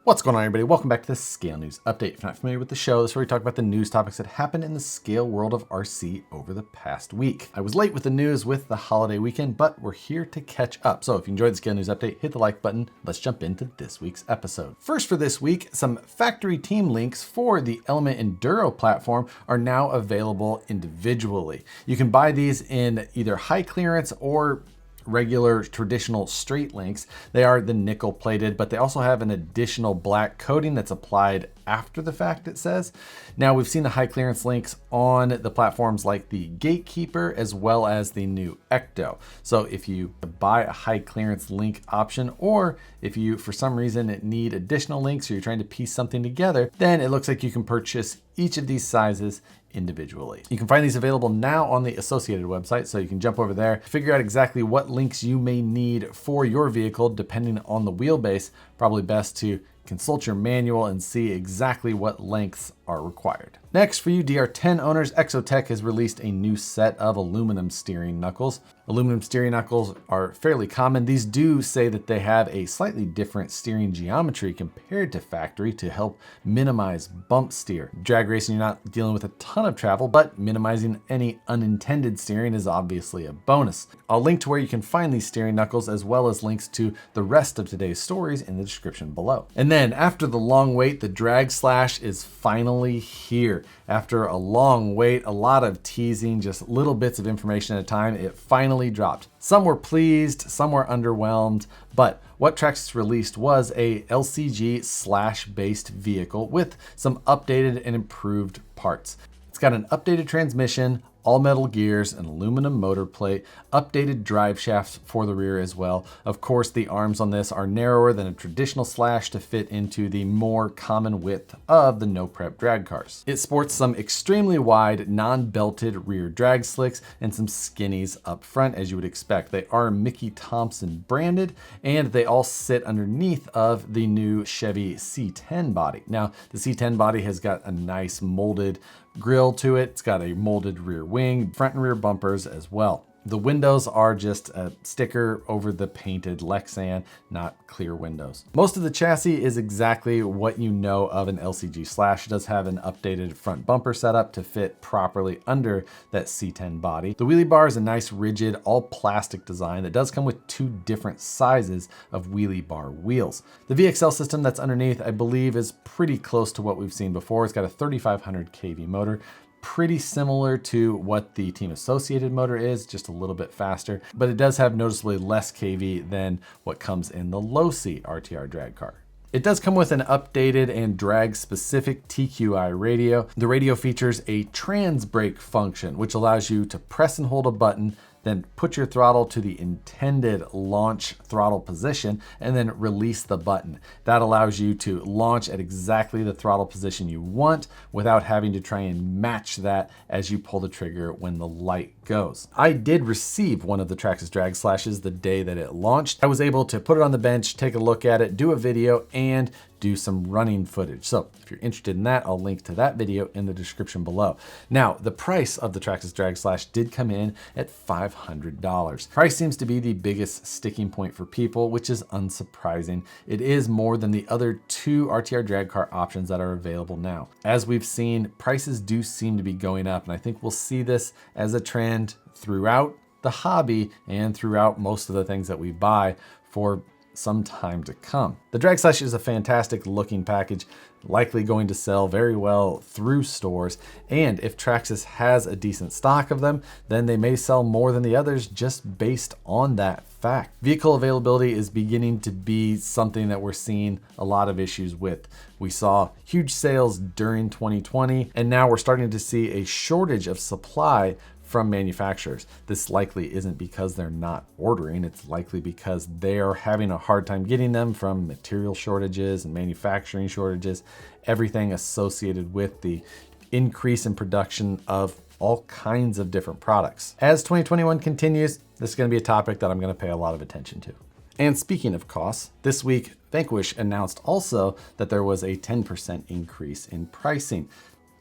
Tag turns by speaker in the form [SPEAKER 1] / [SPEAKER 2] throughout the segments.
[SPEAKER 1] What's going on, everybody? Welcome back to the Scale News Update. If you're not familiar with the show, this is where we talk about the news topics that happened in the scale world of RC over the past week. I was late with the news with the holiday weekend, but we're here to catch up. So if you enjoyed the Scale News Update, hit the like button. Let's jump into this week's episode. First for this week, some factory team links for the Element Enduro platform are now available individually. You can buy these in either high clearance or regular traditional straight links. They are the nickel plated, but they also have an additional black coating that's applied after the fact, it says. Now we've seen the high clearance links on the platforms like the Gatekeeper as well as the new Ecto. So if you buy a high clearance link option, or if you for some reason need additional links or you're trying to piece something together, then it looks like you can purchase each of these sizes individually. You can find these available now on the Associated website, so you can jump over there, figure out exactly what links you may need for your vehicle depending on the wheelbase. Probably best to consult your manual and see exactly what lengths are required. Next, for you DR10 owners, Exotech has released a new set of aluminum steering knuckles. Aluminum steering knuckles are fairly common. These do say that they have a slightly different steering geometry compared to factory to help minimize bump steer. Drag racing, you're not dealing with a ton of travel, but minimizing any unintended steering is obviously a bonus. I'll link to where you can find these steering knuckles as well as links to the rest of today's stories in the description below. And then after the long wait, the Traxxas is finally here. After a long wait, a lot of teasing, just little bits of information at a time, it finally dropped. Some were pleased, some were underwhelmed, but what Traxxas released was a LCG/based vehicle with some updated and improved parts. It's got an updated transmission, all metal gears, an aluminum motor plate, updated drive shafts for the rear as well. Of course, the arms on this are narrower than a traditional slash to fit into the more common width of the no prep drag cars. It sports some extremely wide, non-belted rear drag slicks and some skinnies up front, as you would expect. They are Mickey Thompson branded, and they all sit underneath of the new Chevy C10 body. Now, the C10 body has got a nice molded grille to it. It's got a molded rear wing, front and rear bumpers as well. The windows are just a sticker over the painted Lexan, not clear windows. Most of the chassis is exactly what you know of an LCG slash. It does have an updated front bumper setup to fit properly under that C10 body. The wheelie bar is a nice rigid, all plastic design that does come with two different sizes of wheelie bar wheels. The VXL system that's underneath, I believe, is pretty close to what we've seen before. It's got a 3500 kV motor, pretty similar to what the Team Associated motor is, just a little bit faster, but it does have noticeably less kV than what comes in the low seat RTR drag car. It does come with an updated and drag specific TQI radio. The radio features a trans brake function, which allows you to press and hold a button, then put your throttle to the intended launch throttle position and then release the button. That allows you to launch at exactly the throttle position you want without having to try and match that as you pull the trigger when the light goes. I did receive one of the Traxxas drag slashes the day that it launched. I was able to put it on the bench, take a look at it, do a video, and do some running footage. So if you're interested in that, I'll link to that video in the description below. Now, the price of the Traxxas drag slash did come in at $500. Price seems to be the biggest sticking point for people, which is unsurprising. It is more than the other two RTR drag car options that are available now. As we've seen, prices do seem to be going up, and I think we'll see this as a trend throughout the hobby and throughout most of the things that we buy for some time to come. The drag slash is a fantastic looking package, likely going to sell very well through stores. And if Traxxas has a decent stock of them, then they may sell more than the others just based on that fact. Vehicle availability is beginning to be something that we're seeing a lot of issues with. We saw huge sales during 2020, and now we're starting to see a shortage of supply from manufacturers. This likely isn't because they're not ordering, it's likely because they're having a hard time getting them from material shortages and manufacturing shortages, everything associated with the increase in production of all kinds of different products. As 2021 continues, this is going to be a topic that I'm going to pay a lot of attention to. And speaking of costs, this week Vanquish announced also that there was a 10% increase in pricing.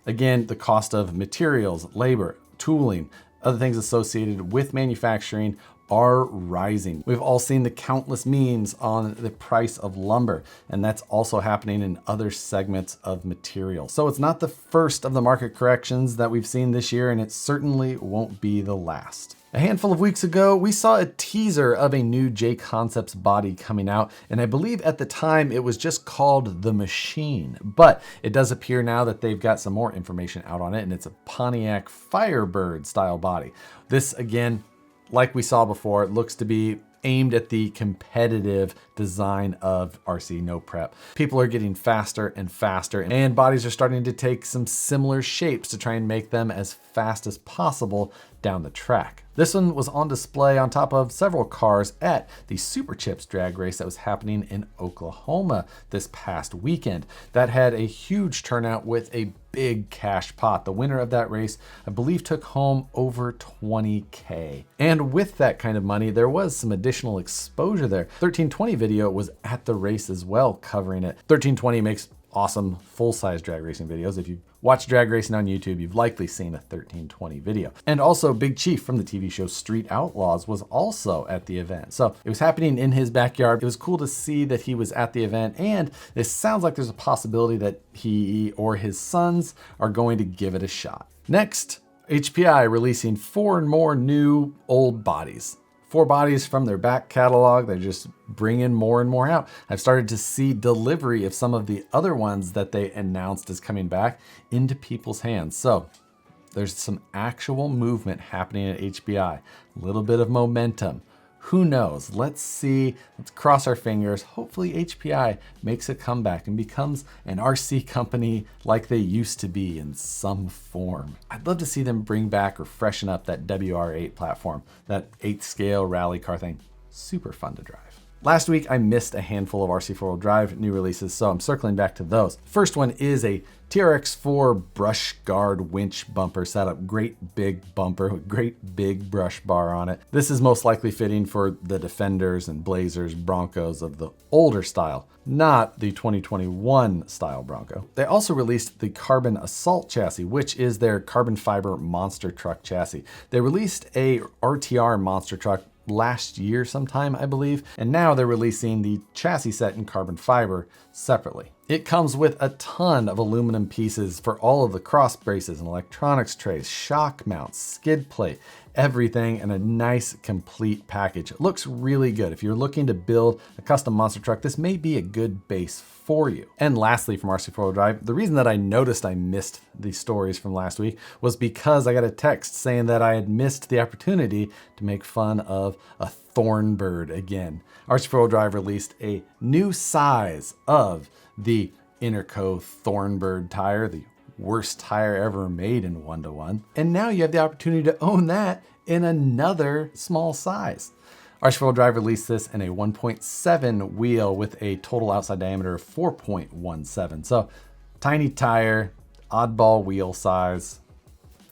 [SPEAKER 1] Again, the cost of materials, labor, tooling, other things associated with manufacturing are rising. We've all seen the countless memes on the price of lumber, and that's also happening in other segments of material. So it's not the first of the market corrections that we've seen this year, and it certainly won't be the last. A handful of weeks ago, we saw a teaser of a new J Concepts body coming out, and I believe at the time it was just called the Machine, but it does appear now that they've got some more information out on it, and it's a Pontiac Firebird style body. This, again, like we saw before, it looks to be aimed at the competitive design of RC no prep. People are getting faster and faster, and bodies are starting to take some similar shapes to try and make them as fast as possible down the track. This one was on display on top of several cars at the Super Chips drag race that was happening in Oklahoma this past weekend. That had a huge turnout with a big cash pot. The winner of that race, I believe, took home over $20K. And with that kind of money, there was some additional exposure there. 1320 video was at the race as well, covering it. 1320 makes awesome full-size drag racing videos. If you've watched drag racing on YouTube, you've likely seen a 1320 video. And also Big Chief from the TV show Street Outlaws was also at the event. So it was happening in his backyard. It was cool to see that he was at the event, and it sounds like there's a possibility that he or his sons are going to give it a shot. Next, HPI releasing 4 more new old bodies. 4 bodies from their back catalog. They're just bringing more and more out. I've started to see delivery of some of the other ones that they announced as coming back into people's hands. So there's some actual movement happening at HPI. A little bit of momentum. Who knows? Let's see. Let's cross our fingers. Hopefully HPI makes a comeback and becomes an RC company like they used to be in some form. I'd love to see them bring back or freshen up that WR8 platform, that 8th scale rally car thing. Super fun to drive. Last week, I missed a handful of RC4WD Drive new releases, so I'm circling back to those. First one is a TRX4 brush guard winch bumper setup. Great big bumper with great big brush bar on it. This is most likely fitting for the Defenders and Blazers Broncos of the older style, not the 2021 style Bronco. They also released the Carbon Assault chassis, which is their carbon fiber monster truck chassis. They released a RTR monster truck last year sometime, I believe, and now they're releasing the chassis set in carbon fiber separately. It comes with a ton of aluminum pieces for all of the cross braces and electronics trays, shock mounts, skid plate, everything in a nice complete package. It looks really good. If you're looking to build a custom monster truck, this may be a good base for you. And lastly, from RC4WD Drive, the reason that I noticed I missed the stories from last week was because I got a text saying that I had missed the opportunity to make fun of a Thornbird again. RC4WD Drive released a new size of the Interco Thornbird tire, the worst tire ever made in 1-to-1. And now you have the opportunity to own that in another small size. RC4WD Drive released this in a 1.7 wheel with a total outside diameter of 4.17. So tiny tire, oddball wheel size.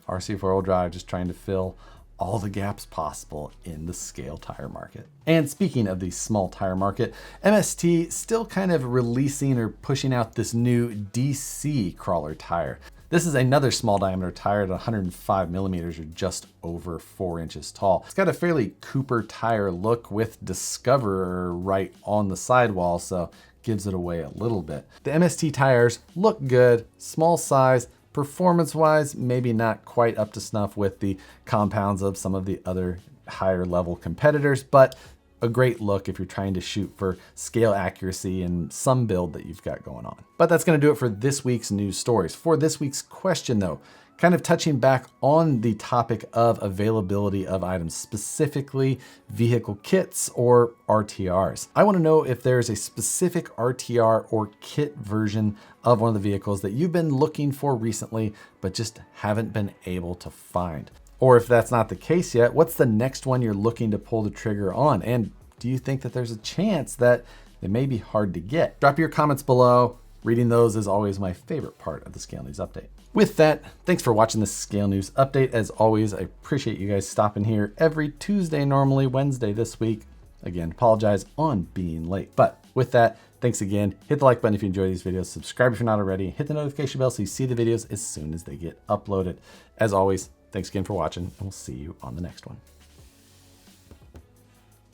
[SPEAKER 1] RC4WD Drive just trying to fill all the gaps possible in the scale tire market. And speaking of the small tire market, MST still kind of releasing or pushing out this new DC Crawler tire. This is another small diameter tire at 105 millimeters or just over 4 inches tall. It's got a fairly Cooper tire look with Discoverer right on the sidewall, so gives it away a little bit. The MST tires look good, small size, performance-wise, maybe not quite up to snuff with the compounds of some of the other higher level competitors, but a great look if you're trying to shoot for scale accuracy in some build that you've got going on. But that's gonna do it for this week's news stories. For this week's question though, kind of touching back on the topic of availability of items, specifically vehicle kits or RTRs. I want to know if there's a specific RTR or kit version of one of the vehicles that you've been looking for recently, but just haven't been able to find. Or if that's not the case yet, what's the next one you're looking to pull the trigger on? And do you think that there's a chance that they may be hard to get? Drop your comments below. Reading those is always my favorite part of the Scale News Update. With that, thanks for watching this Scale News Update. As always, I appreciate you guys stopping here every Tuesday, normally Wednesday this week. Again, apologize on being late. But with that, thanks again. Hit the like button if you enjoy these videos. Subscribe if you're not already. Hit the notification bell so you see the videos as soon as they get uploaded. As always, thanks again for watching, and we'll see you on the next one.